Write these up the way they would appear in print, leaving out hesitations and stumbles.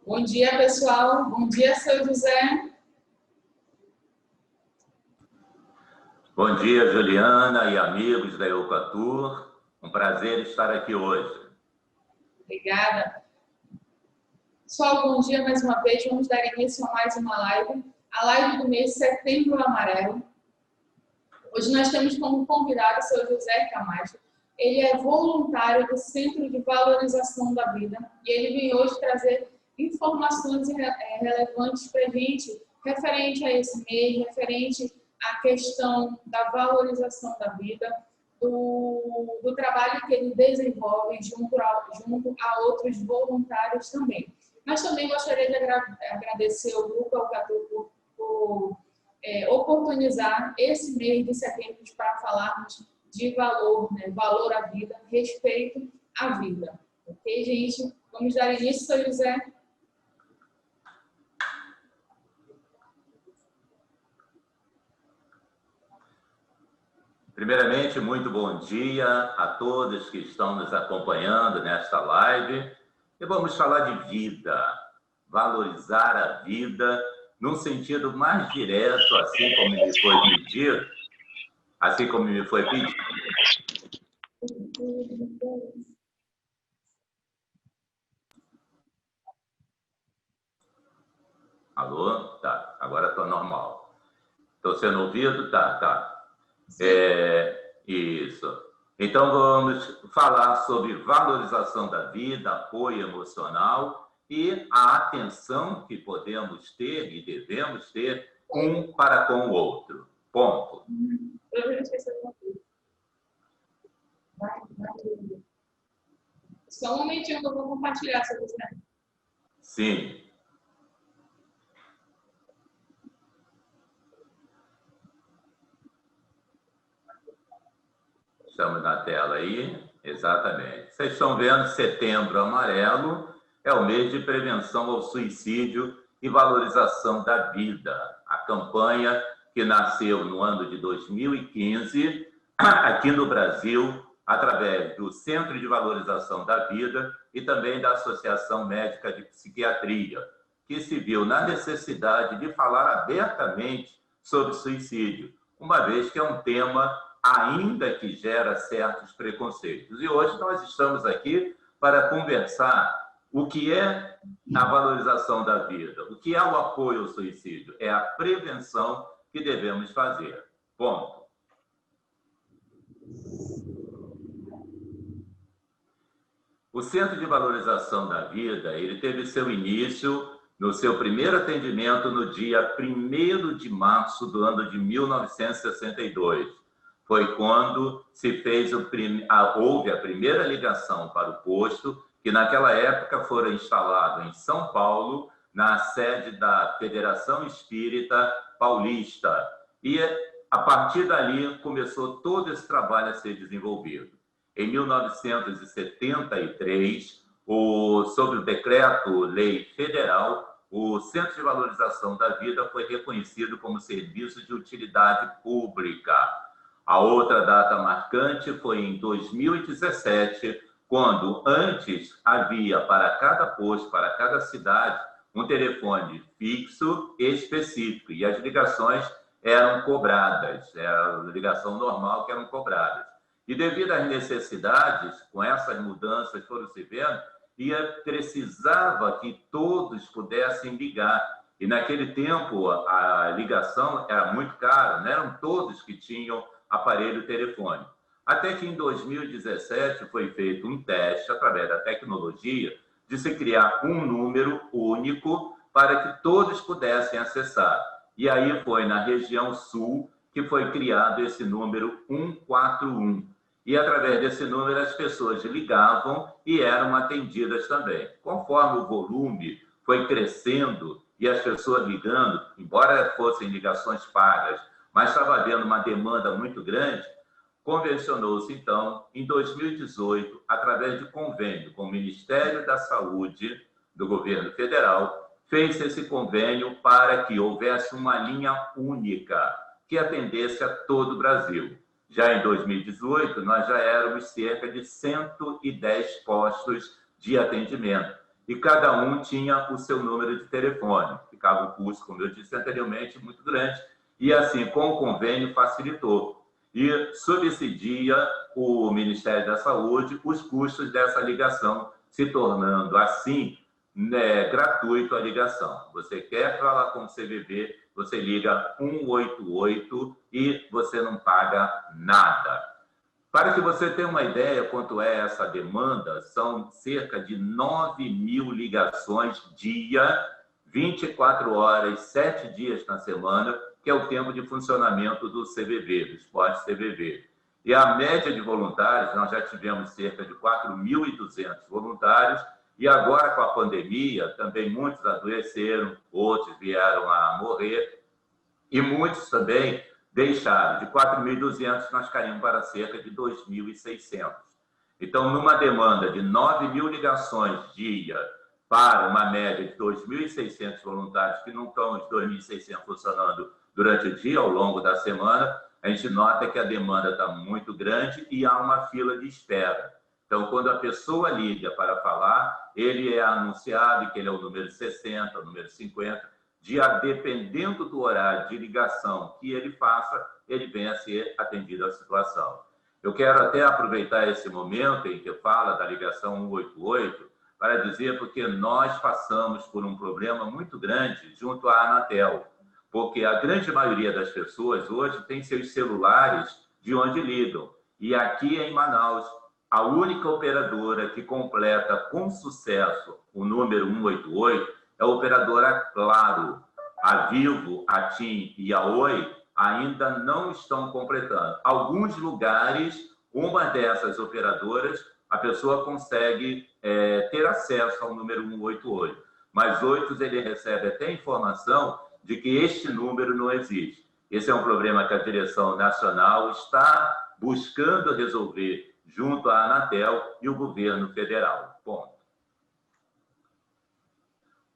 Bom dia, pessoal. Bom dia, seu José. Bom dia, Juliana e amigos da Eucatur. Um prazer estar aqui hoje. Obrigada. Pessoal, bom dia mais uma vez. Vamos dar início a mais uma live. A live do mês Setembro Amarelo. Hoje nós temos como convidado o seu José Camacho. Ele é voluntário do Centro de Valorização da Vida e ele vem hoje trazer informações relevantes para a gente, referente a esse mês, referente à questão da valorização da vida, do trabalho que ele desenvolve junto a outros voluntários também. Mas também gostaria de agradecer ao Grupo Eucatur por oportunizar esse mês de setembro para falarmos de valor, né? Valor à vida, respeito à vida. Ok, gente? Vamos dar início, seu José. Primeiramente, muito bom dia a todos que estão nos acompanhando nesta live. E vamos falar de vida, valorizar a vida num sentido mais direto, assim como me foi pedido. Alô? Tá, agora estou normal. Estou sendo ouvido? Tá. Isso. Então, vamos falar sobre valorização da vida, apoio emocional e a atenção que podemos ter e devemos ter um para com o outro. Ponto. Só um momentinho que eu vou compartilhar, seu José. Sim. Estamos na tela aí, exatamente. Vocês estão vendo, Setembro Amarelo é o mês de prevenção ao suicídio e valorização da vida. A campanha que nasceu no ano de 2015, aqui no Brasil, através do Centro de Valorização da Vida e também da Associação Médica de Psiquiatria, que se viu na necessidade de falar abertamente sobre suicídio, uma vez que é um tema ainda que gera certos preconceitos. E hoje nós estamos aqui para conversar o que é a valorização da vida, o que é o apoio ao suicídio, é a prevenção que devemos fazer. Ponto. O Centro de Valorização da Vida, ele teve seu início no seu primeiro atendimento no dia 1º de março do ano de 1962. Foi quando se fez houve a primeira ligação para o posto, que naquela época fora instalado em São Paulo, na sede da Federação Espírita Paulista. E, a partir dali, começou todo esse trabalho a ser desenvolvido. Em 1973, sob o Decreto-Lei Federal, o Centro de Valorização da Vida foi reconhecido como serviço de utilidade pública. A outra data marcante foi em 2017, quando antes havia para cada posto, para cada cidade, um telefone fixo específico, e as ligações eram cobradas, era a ligação normal que eram cobradas. E devido às necessidades, com essas mudanças foram se vendo, precisava que todos pudessem ligar. E naquele tempo a ligação era muito cara, não eram todos que tinham aparelho telefônico. Até que em 2017 foi feito um teste através da tecnologia de se criar um número único para que todos pudessem acessar. E aí foi na região sul que foi criado esse número 141. E através desse número as pessoas ligavam e eram atendidas também. Conforme o volume foi crescendo e as pessoas ligando, embora fossem ligações pagas, mas estava havendo uma demanda muito grande, convencionou-se, então, em 2018, através de convênio com o Ministério da Saúde do governo federal, fez esse convênio para que houvesse uma linha única que atendesse a todo o Brasil. Já em 2018, nós já éramos cerca de 110 postos de atendimento. E cada um tinha o seu número de telefone. Ficava o custo, como eu disse anteriormente, muito grande. E assim, com o convênio, facilitou. E subsidia o Ministério da Saúde os custos dessa ligação, se tornando, assim, gratuito a ligação. Você quer falar com o CVV, você liga 188 e você não paga nada. Para que você tenha uma ideia quanto é essa demanda, são cerca de 9.000 ligações dia, 24 horas, 7 dias na semana, que é o tempo de funcionamento do CVV, do esporte CVV. E a média de voluntários, nós já tivemos cerca de 4.200 voluntários, e agora com a pandemia, também muitos adoeceram, outros vieram a morrer, e muitos também deixaram. De 4.200, nós caímos para cerca de 2.600. Então, numa demanda de 9.000 ligações dia para uma média de 2.600 voluntários, que não estão os 2.600 funcionando durante o dia, ao longo da semana, a gente nota que a demanda está muito grande e há uma fila de espera. Então, quando a pessoa liga para falar, ele é anunciado que ele é o número 60, o número 50, dependendo do horário de ligação que ele faça, ele vem a ser atendido à situação. Eu quero até aproveitar esse momento em que fala da ligação 188 para dizer porque nós passamos por um problema muito grande junto à Anatel, porque a grande maioria das pessoas hoje tem seus celulares de onde ligam. E aqui em Manaus, a única operadora que completa com sucesso o número 188 é a operadora Claro. A Vivo, a TIM e a Oi ainda não estão completando. Alguns lugares, uma dessas operadoras, a pessoa consegue ter acesso ao número 188, mas outros ele recebe até informação de que este número não existe. Esse é um problema que a direção nacional está buscando resolver junto à Anatel e o governo federal. Ponto.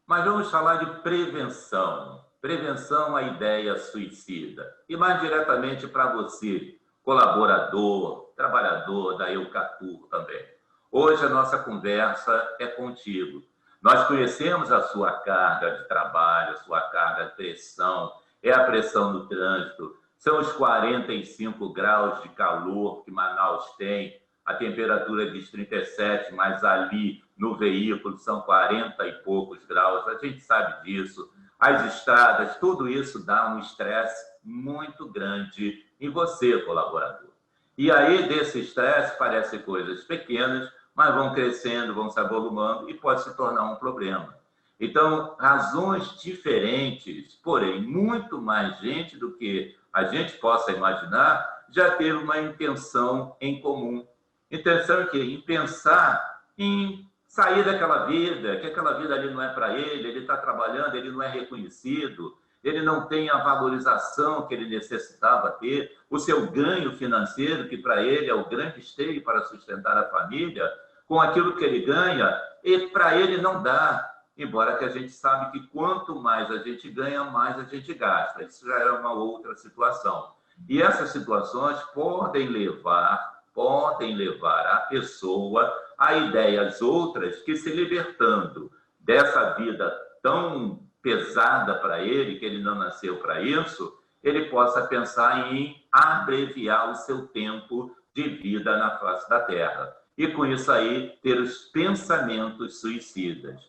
Mas vamos falar de prevenção. Prevenção à ideia suicida. E mais diretamente para você, colaborador, trabalhador da Eucatur também. Hoje a nossa conversa é contigo. Nós conhecemos a sua carga de trabalho, a sua carga de pressão, é a pressão do trânsito, são os 45 graus de calor que Manaus tem, a temperatura diz 37, mas ali no veículo são 40 e poucos graus, a gente sabe disso. As estradas, tudo isso dá um estresse muito grande em você, colaborador. E aí, desse estresse, parecem coisas pequenas, mas vão crescendo, vão se avolumando e pode se tornar um problema. Então, razões diferentes, porém, muito mais gente do que a gente possa imaginar, já teve uma intenção em comum. Intenção em quê? Em pensar em sair daquela vida, que aquela vida ali não é para ele está trabalhando, ele não é reconhecido, ele não tem a valorização que ele necessitava ter, o seu ganho financeiro, que para ele é o grande esteio para sustentar a família, com aquilo que ele ganha, e para ele não dá. Embora que a gente sabe que quanto mais a gente ganha, mais a gente gasta. Isso já é uma outra situação. E essas situações podem levar a pessoa a ideias outras que, se libertando dessa vida tão pesada para ele, que ele não nasceu para isso, ele possa pensar em abreviar o seu tempo de vida na face da Terra. E com isso aí, ter os pensamentos suicidas.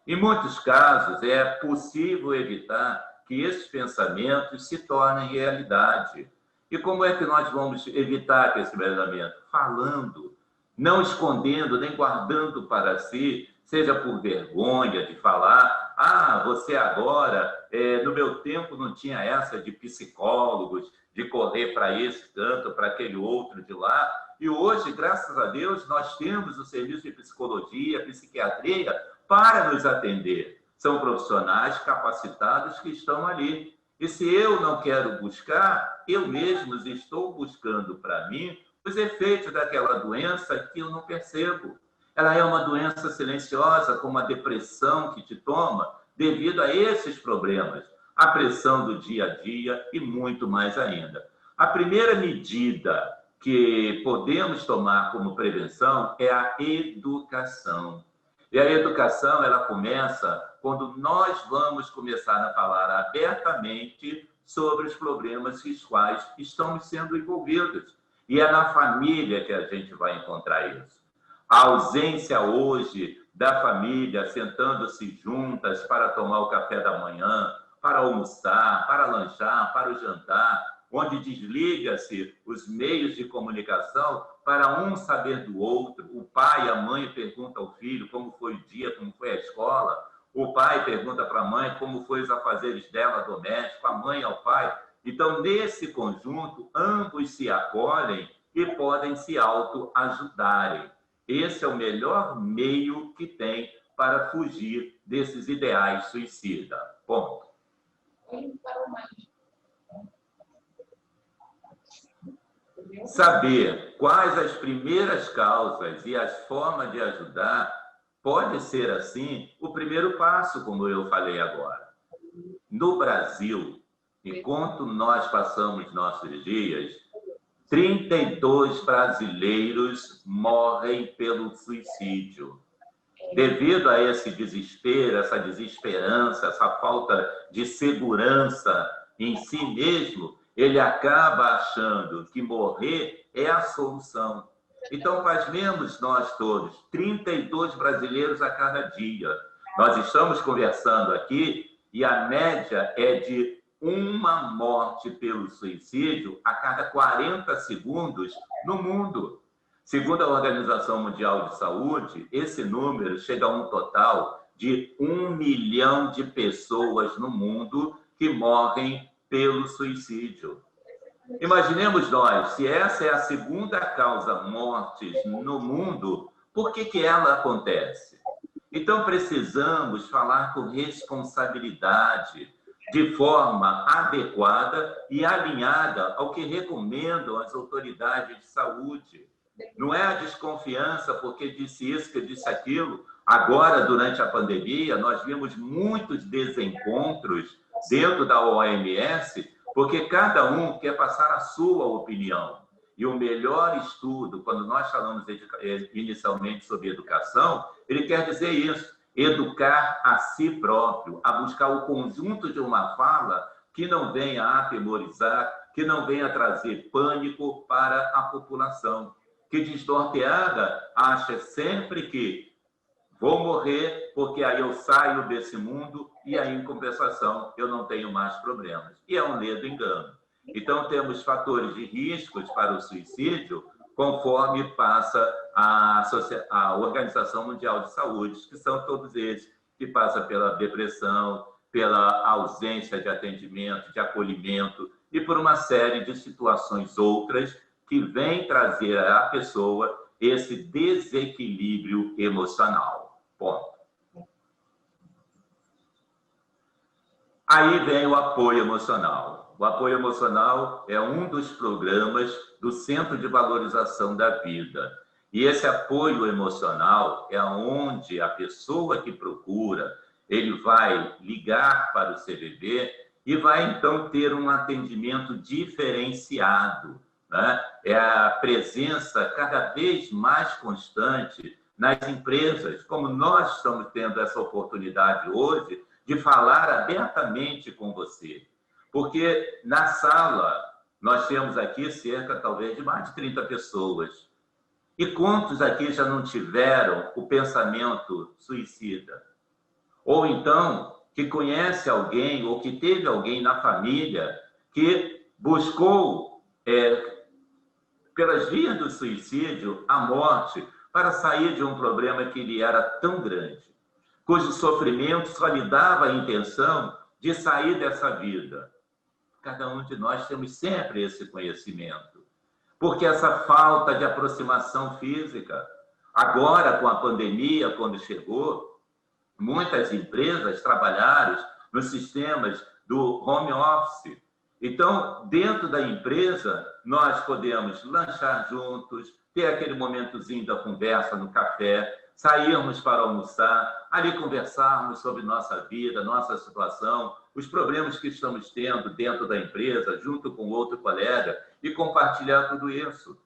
Em muitos casos, é possível evitar que esses pensamentos se tornem realidade. E como é que nós vamos evitar esse pensamento? Falando, não escondendo, nem guardando para si, seja por vergonha de falar, você agora, no meu tempo não tinha essa de psicólogos, de correr para esse canto, para aquele outro de lá, e hoje, graças a Deus, nós temos o serviço de psicologia, psiquiatria, para nos atender. São profissionais capacitados que estão ali. E se eu não quero buscar, eu mesmo estou buscando para mim os efeitos daquela doença que eu não percebo. Ela é uma doença silenciosa, como a depressão que te toma, devido a esses problemas, a pressão do dia a dia e muito mais ainda. A primeira medida que podemos tomar como prevenção é a educação. E a educação, ela começa quando nós vamos começar a falar abertamente sobre os problemas com os quais estamos sendo envolvidos. E é na família que a gente vai encontrar isso. A ausência hoje da família sentando-se juntas para tomar o café da manhã, para almoçar, para lanchar, para o jantar, onde desliga-se os meios de comunicação para um saber do outro. O pai, a mãe pergunta ao filho como foi o dia, como foi a escola. O pai pergunta para a mãe como foi os afazeres dela doméstico, a mãe ao pai. Então, nesse conjunto, ambos se acolhem e podem se autoajudarem. Esse é o melhor meio que tem para fugir desses ideais suicidas. Ponto. Saber quais as primeiras causas e as formas de ajudar pode ser, assim, o primeiro passo, como eu falei agora. No Brasil, enquanto nós passamos nossos dias, 32 brasileiros morrem pelo suicídio. Devido a esse desespero, essa desesperança, essa falta de segurança em si mesmo, ele acaba achando que morrer é a solução. Então, pasmemos nós todos, 32 brasileiros a cada dia. Nós estamos conversando aqui e a média é de uma morte pelo suicídio a cada 40 segundos no mundo. Segundo a Organização Mundial de Saúde, esse número chega a um total de 1 milhão de pessoas no mundo que morrem pelo suicídio. Imaginemos nós, se essa é a segunda causa mortes no mundo, por que ela acontece? Então, precisamos falar com responsabilidade, de forma adequada e alinhada ao que recomendam as autoridades de saúde. Não é a desconfiança porque disse isso, que disse aquilo. Agora, durante a pandemia, nós vimos muitos desencontros dentro da OMS, porque cada um quer passar a sua opinião. E o melhor estudo, quando nós falamos inicialmente sobre educação, ele quer dizer isso, educar a si próprio, a buscar o conjunto de uma fala que não venha atemorizar, que não venha trazer pânico para a população. Que desnorteada acha sempre que vou morrer porque aí eu saio desse mundo e aí, em compensação, eu não tenho mais problemas. E é um ledo engano. Então, temos fatores de riscos para o suicídio conforme passa a Organização Mundial de Saúde, que são todos eles, que passa pela depressão, pela ausência de atendimento, de acolhimento e por uma série de situações outras que vêm trazer à pessoa esse desequilíbrio emocional. Ponto. Aí vem o apoio emocional. O apoio emocional é um dos programas do Centro de Valorização da Vida. E esse apoio emocional é onde a pessoa que procura, ele vai ligar para o CVV e vai, então, ter um atendimento diferenciado, né? É a presença cada vez mais constante nas empresas, como nós estamos tendo essa oportunidade hoje de falar abertamente com você. Porque na sala nós temos aqui cerca, talvez, de mais de 30 pessoas. E quantos aqui já não tiveram o pensamento suicida? Ou então, que conhece alguém ou que teve alguém na família que buscou, pelas vias do suicídio, a morte, para sair de um problema que lhe era tão grande, cujo sofrimento só lhe dava a intenção de sair dessa vida. Cada um de nós temos sempre esse conhecimento. Porque essa falta de aproximação física, agora com a pandemia, quando chegou, muitas empresas trabalharam nos sistemas do home office. Então, dentro da empresa, nós podemos lanchar juntos, ter aquele momentozinho da conversa no café, sairmos para almoçar, ali conversarmos sobre nossa vida, nossa situação, os problemas que estamos tendo dentro da empresa, junto com outro colega, e compartilhar tudo isso.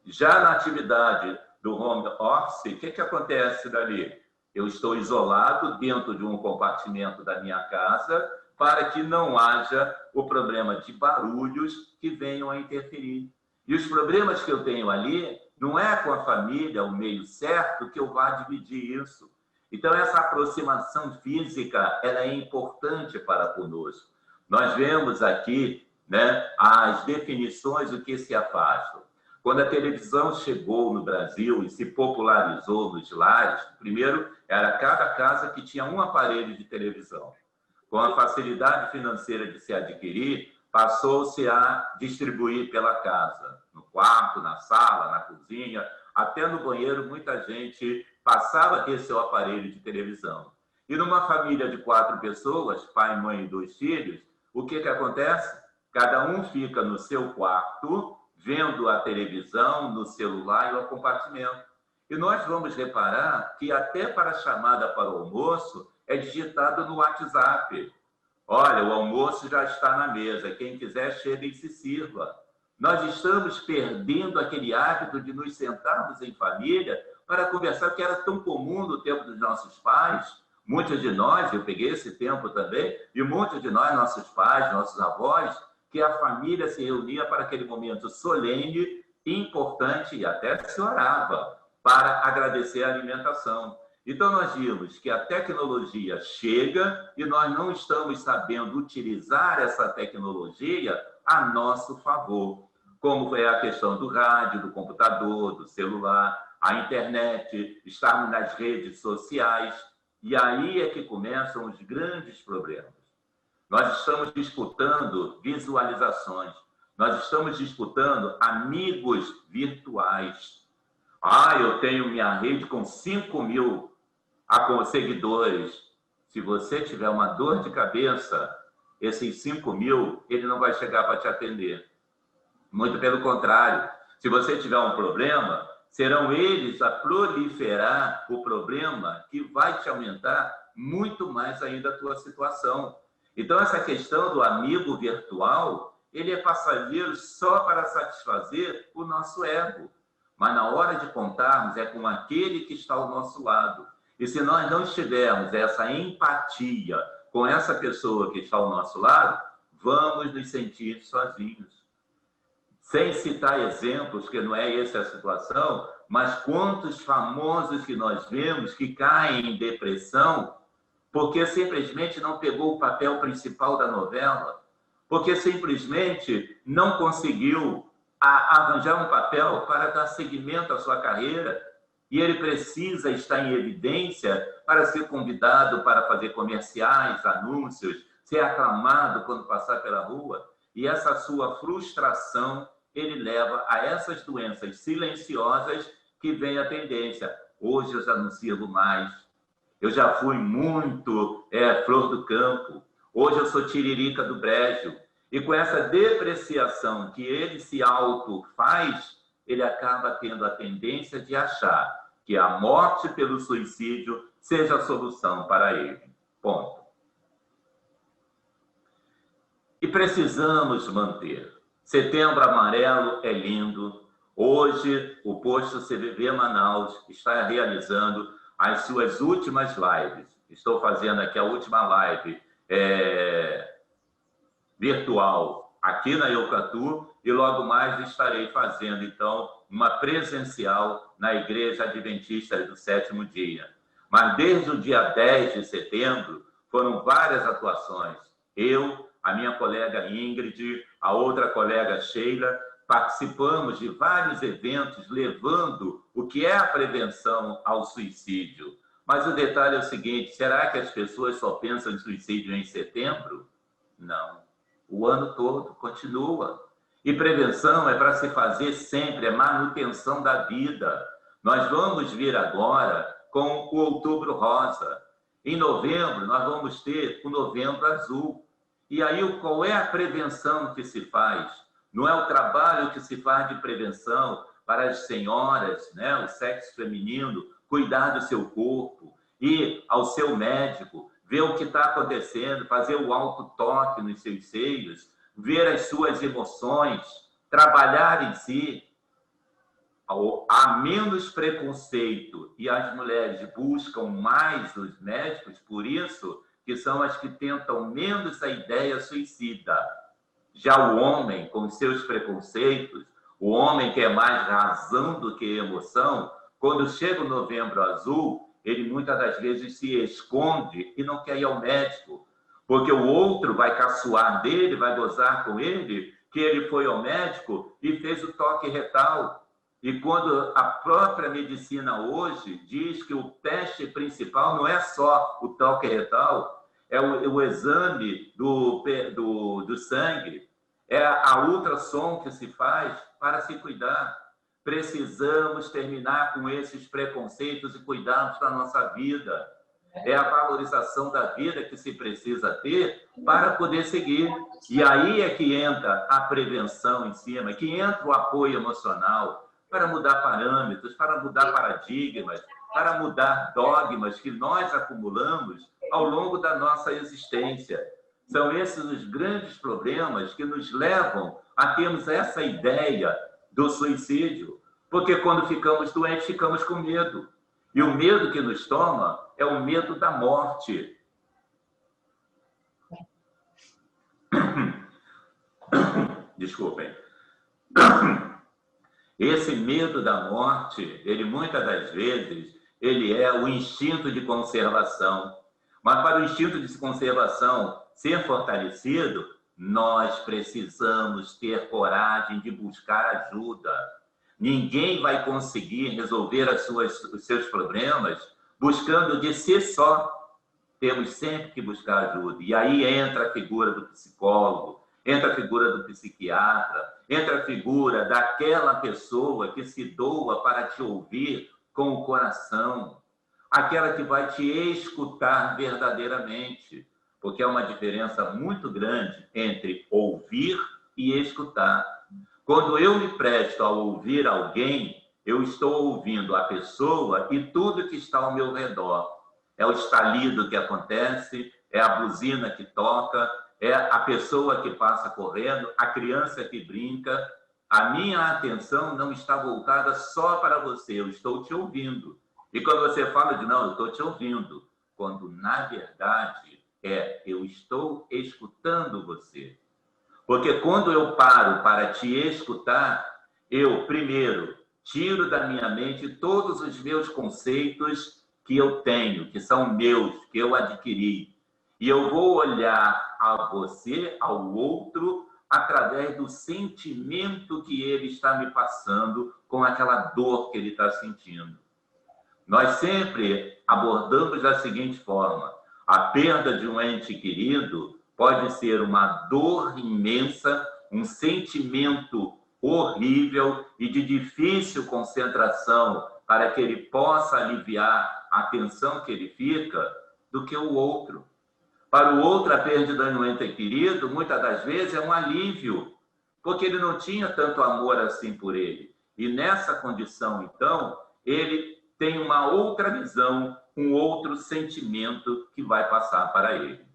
Já na atividade do home office, o que acontece dali? Eu estou isolado dentro de um compartimento da minha casa para que não haja o problema de barulhos que venham a interferir. E os problemas que eu tenho ali, não é com a família, o meio certo, que eu vá dividir isso. Então, essa aproximação física, ela é importante para conosco. Nós vemos aqui, né, as definições do que se afasta. Quando a televisão chegou no Brasil e se popularizou nos lares, primeiro era cada casa que tinha um aparelho de televisão. Com a facilidade financeira de se adquirir, passou-se a distribuir pela casa, no quarto, na sala, na cozinha, até no banheiro, muita gente passava a ter seu aparelho de televisão. E numa família de 4 pessoas, pai, mãe e 2 filhos, o que acontece? Cada um fica no seu quarto, vendo a televisão, no celular e no compartimento. E nós vamos reparar que até para a chamada para o almoço é digitado no WhatsApp. Olha, o almoço já está na mesa, quem quiser chega e se sirva. Nós estamos perdendo aquele hábito de nos sentarmos em família para conversar, que era tão comum no tempo dos nossos pais. Muitos de nós, eu peguei esse tempo também, e muitos de nós, nossos pais, nossos avós, que a família se reunia para aquele momento solene, importante, e até se orava para agradecer a alimentação. Então, nós vimos que a tecnologia chega e nós não estamos sabendo utilizar essa tecnologia a nosso favor, como é a questão do rádio, do computador, do celular, a internet, estarmos nas redes sociais, e aí é que começam os grandes problemas. Nós estamos disputando visualizações, nós estamos disputando amigos virtuais. Eu tenho minha rede com 5.000 seguidores. Se você tiver uma dor de cabeça, esses 5.000, ele não vai chegar para te atender. Muito pelo contrário. Se você tiver um problema, serão eles a proliferar o problema que vai te aumentar muito mais ainda a tua situação. Então, essa questão do amigo virtual, ele é passageiro só para satisfazer o nosso ego. Mas na hora de contarmos, é com aquele que está ao nosso lado. E se nós não tivermos essa empatia com essa pessoa que está ao nosso lado, vamos nos sentir sozinhos. Sem citar exemplos, que não é essa a situação, mas quantos famosos que nós vemos que caem em depressão porque simplesmente não pegou o papel principal da novela, porque simplesmente não conseguiu arranjar um papel para dar seguimento à sua carreira, e ele precisa estar em evidência para ser convidado para fazer comerciais, anúncios, ser aclamado quando passar pela rua, e essa sua frustração ele leva a essas doenças silenciosas que vem a tendência. Hoje eu já não sirvo mais, eu já fui muito flor do campo, hoje eu sou tiririca do brejo. E com essa depreciação que ele se auto faz, ele acaba tendo a tendência de achar que a morte pelo suicídio seja a solução para ele. Ponto. E precisamos manter. Setembro Amarelo é lindo. Hoje, o posto CVV Manaus está realizando as suas últimas lives. Estou fazendo aqui a última live virtual aqui na Eucatu, e logo mais estarei fazendo, então, uma presencial na Igreja Adventista do Sétimo Dia. Mas desde o dia 10 de setembro, foram várias atuações. Eu, a minha colega Ingrid, a outra colega Sheila, participamos de vários eventos levando o que é a prevenção ao suicídio. Mas o detalhe é o seguinte, será que as pessoas só pensam em suicídio em setembro? Não. O ano todo continua. E prevenção é para se fazer sempre, é manutenção da vida. Nós vamos vir agora com o Outubro Rosa. Em novembro, nós vamos ter o Novembro Azul. E aí, qual é a prevenção que se faz? Não é o trabalho que se faz de prevenção para as senhoras, né, o sexo feminino, cuidar do seu corpo, ir ao seu médico, ver o que está acontecendo, fazer o autotoque nos seus seios, ver as suas emoções, trabalhar em si. há menos preconceito e as mulheres buscam mais os médicos, por isso que são as que tentam menos a ideia suicida. Já o homem, com seus preconceitos, o homem que é mais razão do que emoção, quando chega o Novembro Azul, ele muitas das vezes se esconde e não quer ir ao médico, porque o outro vai caçoar dele, vai gozar com ele, que ele foi ao médico e fez o toque retal. E quando a própria medicina hoje diz que o teste principal não é só o toque retal, é o exame do sangue, é a ultrassom que se faz para se cuidar. Precisamos terminar com esses preconceitos e cuidarmos da nossa vida. É a valorização da vida que se precisa ter para poder seguir. E aí é que entra a prevenção em cima, que entra o apoio emocional, para mudar parâmetros, para mudar paradigmas, para mudar dogmas que nós acumulamos ao longo da nossa existência. São esses os grandes problemas que nos levam a termos essa ideia do suicídio, porque quando ficamos doentes, ficamos com medo. E o medo que nos toma é o medo da morte. Desculpem. Esse medo da morte, ele muitas das vezes, ele é o instinto de conservação. Mas para o instinto de conservação ser fortalecido, nós precisamos ter coragem de buscar ajuda. Ninguém vai conseguir resolver os seus problemas buscando de si só. Temos sempre que buscar ajuda. E aí entra a figura do psicólogo, entra a figura do psiquiatra, entra a figura daquela pessoa que se doa para te ouvir com o coração, aquela que vai te escutar verdadeiramente, porque é uma diferença muito grande entre ouvir e escutar. Quando eu me presto a ouvir alguém, eu estou ouvindo a pessoa e tudo que está ao meu redor. É o estalido que acontece, é a buzina que toca, é a pessoa que passa correndo, a criança que brinca. A minha atenção não está voltada só para você, eu estou te ouvindo. E quando você fala de não, eu estou te ouvindo, quando na verdade eu estou escutando você. Porque quando eu paro para te escutar, eu primeiro tiro da minha mente todos os meus conceitos que eu tenho, que são meus, que eu adquiri. E eu vou olhar a você, ao outro, através do sentimento que ele está me passando, com aquela dor que ele está sentindo. Nós sempre abordamos da seguinte forma: a perda de um ente querido pode ser uma dor imensa, um sentimento horrível e de difícil concentração para que ele possa aliviar a tensão que ele fica, do que o outro. Para o outro, a perda de um ente querido, muitas das vezes, é um alívio, porque ele não tinha tanto amor assim por ele. E nessa condição, então, ele tem uma outra visão, um outro sentimento que vai passar para ele.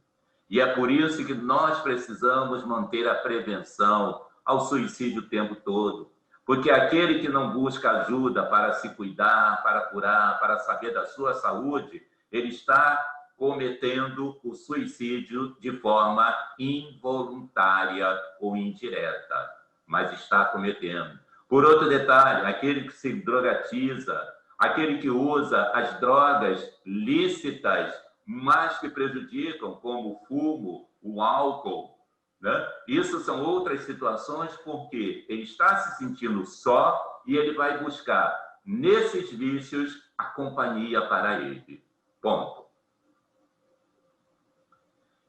E é por isso que nós precisamos manter a prevenção ao suicídio o tempo todo. Porque aquele que não busca ajuda para se cuidar, para curar, para saber da sua saúde, ele está cometendo o suicídio de forma involuntária ou indireta, mas está cometendo. Por outro detalhe, aquele que se drogatiza, aquele que usa as drogas lícitas, mas que prejudicam, como o fumo, o álcool, né? Isso são outras situações porque ele está se sentindo só e ele vai buscar, nesses vícios, a companhia para ele. Ponto.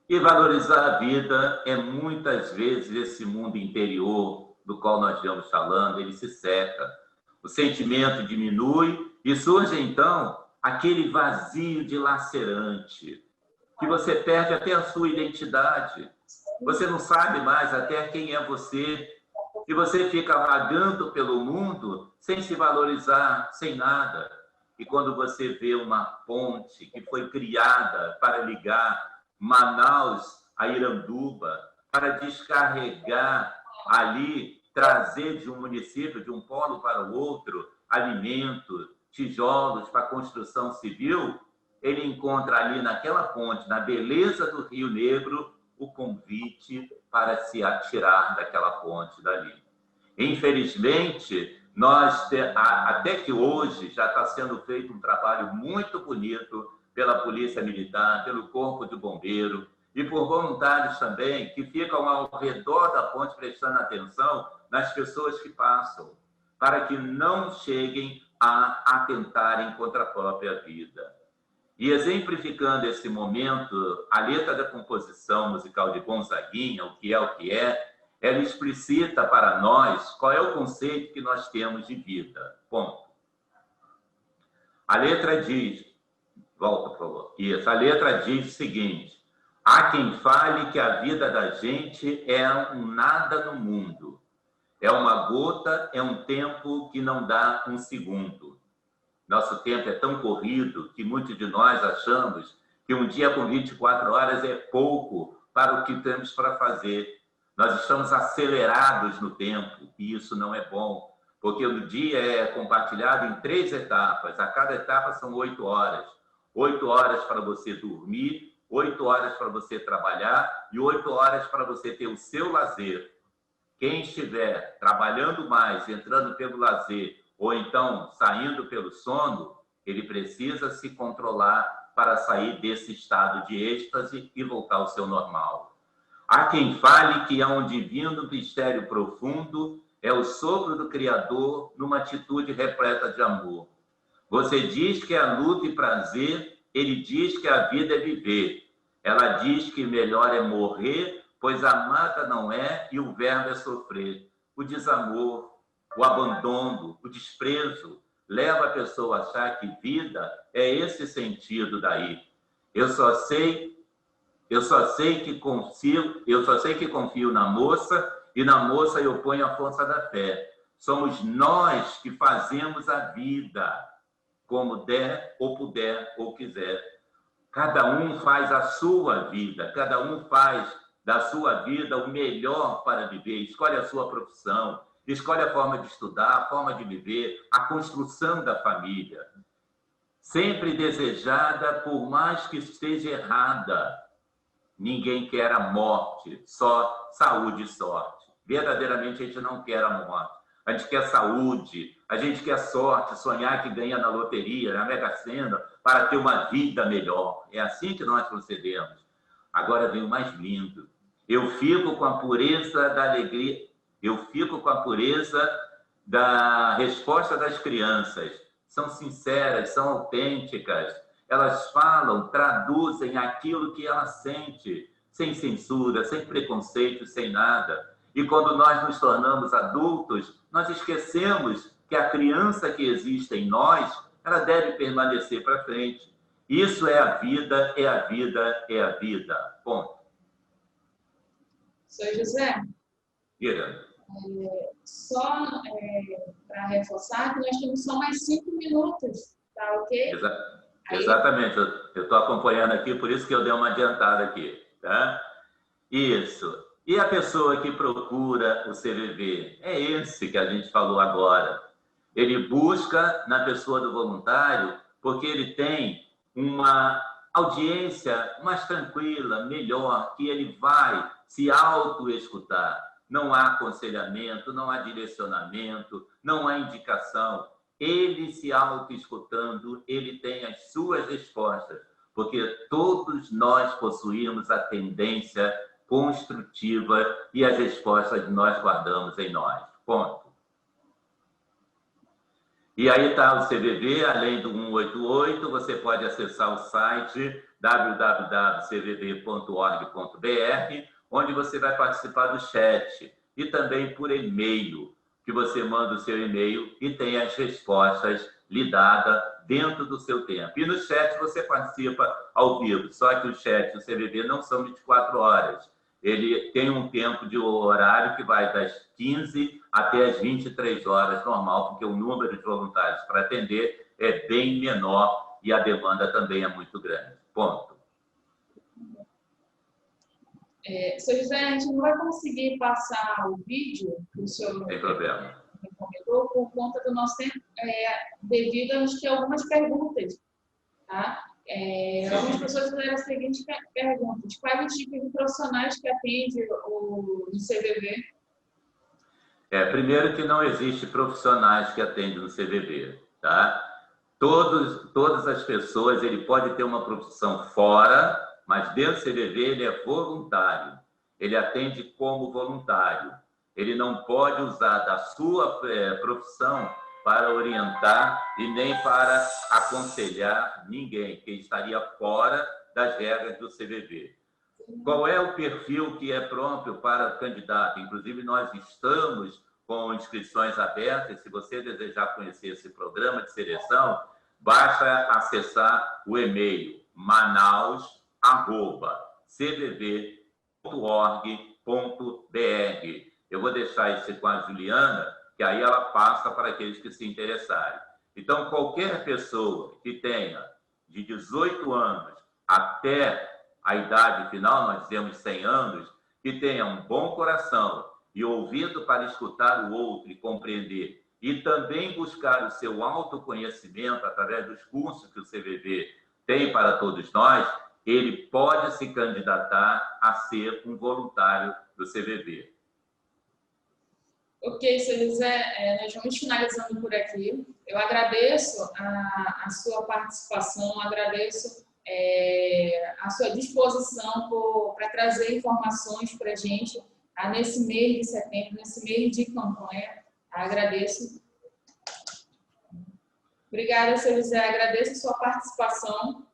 E valorizar a vida é muitas vezes esse mundo interior do qual nós estamos falando, ele se seca. O sentimento diminui e surge, então, aquele vazio dilacerante, que você perde até a sua identidade. Você não sabe mais até quem é você. E você fica vagando pelo mundo sem se valorizar, sem nada. E quando você vê uma ponte que foi criada para ligar Manaus a Iranduba, para descarregar ali, trazer de um município, de um polo para o outro, alimento, tijolos para construção civil, ele encontra ali naquela ponte, na beleza do Rio Negro, o convite para se atirar daquela ponte dali. Infelizmente, até que hoje já está sendo feito um trabalho muito bonito pela Polícia Militar, pelo Corpo de Bombeiro e por voluntários também que ficam ao redor da ponte prestando atenção nas pessoas que passam, para que não cheguem a atentarem contra a própria vida. E exemplificando esse momento, a letra da composição musical de Gonzaguinha, O Que É, ela explicita para nós qual é o conceito que nós temos de vida. Ponto. A letra diz, volta, por favor. Isso, a letra diz o seguinte: há quem fale que a vida da gente é um nada no mundo. É uma gota, é um tempo que não dá um segundo. Nosso tempo é tão corrido que muitos de nós achamos que um dia com 24 horas é pouco para o que temos para fazer. Nós estamos acelerados no tempo e isso não é bom, porque o dia é compartilhado em 3 etapas. A cada etapa são 8 horas. 8 horas para você dormir, 8 horas para você trabalhar e 8 horas para você ter o seu lazer. Quem estiver trabalhando mais, entrando pelo lazer, ou então saindo pelo sono, ele precisa se controlar para sair desse estado de êxtase e voltar ao seu normal. Há quem fale que há um divino mistério profundo, é o sopro do Criador numa atitude repleta de amor. Você diz que é luta e prazer, ele diz que a vida é viver. Ela diz que melhor é morrer, pois amada não é e o verbo é sofrer. O desamor, o abandono, o desprezo leva a pessoa a achar que vida é esse sentido daí. Eu só sei que confio na moça e na moça eu ponho a força da fé. Somos nós que fazemos a vida como der ou puder ou quiser. Cada um faz a sua vida, cada um faz da sua vida o melhor para viver, escolhe a sua profissão, escolhe a forma de estudar, a forma de viver, a construção da família. Sempre desejada, por mais que esteja errada. Ninguém quer a morte, só saúde e sorte. Verdadeiramente, a gente não quer a morte. A gente quer saúde, a gente quer sorte, sonhar que ganha na loteria, na Mega Sena, para ter uma vida melhor. É assim que nós procedemos. Agora vem o mais lindo. Eu fico com a pureza da alegria, eu fico com a pureza da resposta das crianças. São sinceras, são autênticas. Elas falam, traduzem aquilo que ela sente, sem censura, sem preconceito, sem nada. E quando nós nos tornamos adultos, nós esquecemos que a criança que existe em nós, ela deve permanecer para frente. Isso é a vida, é a vida, é a vida. Ponto. Senhor José, Diga. Só para reforçar que nós temos só mais 5 minutos, tá ok? Exatamente, eu estou acompanhando aqui, por isso que eu dei uma adiantada aqui, tá? Isso. E a pessoa que procura o CVV? É esse que a gente falou agora. Ele busca na pessoa do voluntário porque ele tem uma audiência mais tranquila, melhor, que ele vai se auto-escutar. Não há aconselhamento, não há direcionamento, não há indicação. Ele se auto-escutando, ele tem as suas respostas, porque todos nós possuímos a tendência construtiva e as respostas nós guardamos em nós. Ponto. E aí está o CVV, além do 188, você pode acessar o site www.cvv.org.br, onde você vai participar do chat e também por e-mail, que você manda o seu e-mail e tem as respostas lhe dadas dentro do seu tempo. E no chat você participa ao vivo, só que o chat e o CVV não são 24 horas. Ele tem um tempo de horário que vai das 15 até as 23 horas, normal, porque o número de voluntários para atender é bem menor e a demanda também é muito grande. Ponto. Senhor José, a gente não vai conseguir passar o vídeo do senhor. Sem problema. me encomendou por conta do nosso tempo, devido a algumas perguntas, tá? Algumas pessoas fizeram a seguinte pergunta: de quais os tipos de profissionais que atende no CVV? Primeiro que não existe profissionais que atendem no CVV, tá? Todas as pessoas, ele pode ter uma profissão fora, mas dentro do CVV ele é voluntário. Ele atende como voluntário. Ele não pode usar da sua profissão para orientar e nem para aconselhar ninguém, que estaria fora das regras do CVV. Qual é o perfil que é próprio para o candidato? Inclusive, nós estamos com inscrições abertas. Se você desejar conhecer esse programa de seleção, basta acessar o e-mail manaus@cvv.org.br. Eu vou deixar isso com a Juliana, que aí ela passa para aqueles que se interessarem. Então, qualquer pessoa que tenha de 18 anos até a idade final, nós dizemos 100 anos, que tenha um bom coração e ouvido para escutar o outro e compreender, e também buscar o seu autoconhecimento através dos cursos que o CVV tem para todos nós, ele pode se candidatar a ser um voluntário do CVV. Ok, seu José, nós vamos finalizando por aqui. Eu agradeço a sua participação, agradeço a sua disposição para trazer informações para a gente nesse mês de setembro, nesse mês de campanha. Agradeço. Obrigada, seu José. Agradeço a sua participação,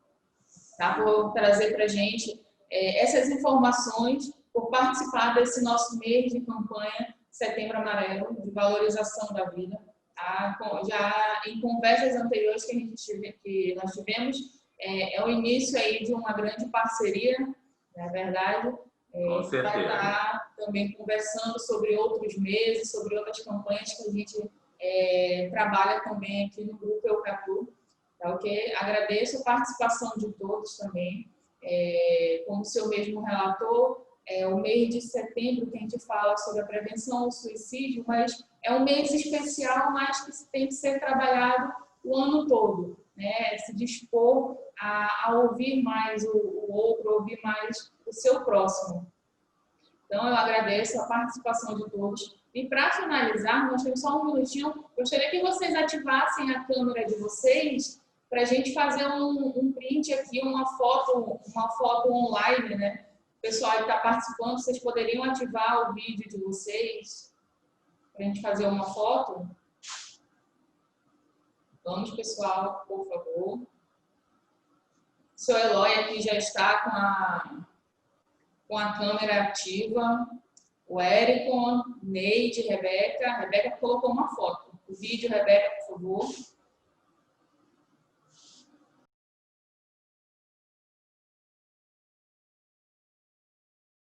tá, por trazer para a gente essas informações, por participar desse nosso mês de campanha Setembro Amarelo, de valorização da vida. Tá? Já em conversas anteriores que nós tivemos, é o início aí de uma grande parceria, não é verdade? Com certeza. Vai estar também conversando sobre outros meses, sobre outras campanhas que a gente trabalha também aqui no Grupo Eucatu. Tá, ok? Agradeço a participação de todos também. Como o senhor mesmo relatou, o mês de setembro que a gente fala sobre a prevenção ao suicídio, mas é um mês especial, mas que tem que ser trabalhado o ano todo, né? Se dispor a ouvir mais o outro, ouvir mais o seu próximo. Então, eu agradeço a participação de todos. E para finalizar, nós temos só um minutinho, gostaria que vocês ativassem a câmera de vocês para a gente fazer um print aqui, uma foto online, né? O pessoal que está participando, vocês poderiam ativar o vídeo de vocês para a gente fazer uma foto? Vamos, pessoal, por favor. O seu Eloy aqui já está com a câmera ativa. O Érico, Neide, Rebeca. Rebeca colocou uma foto. O vídeo, Rebeca, por favor.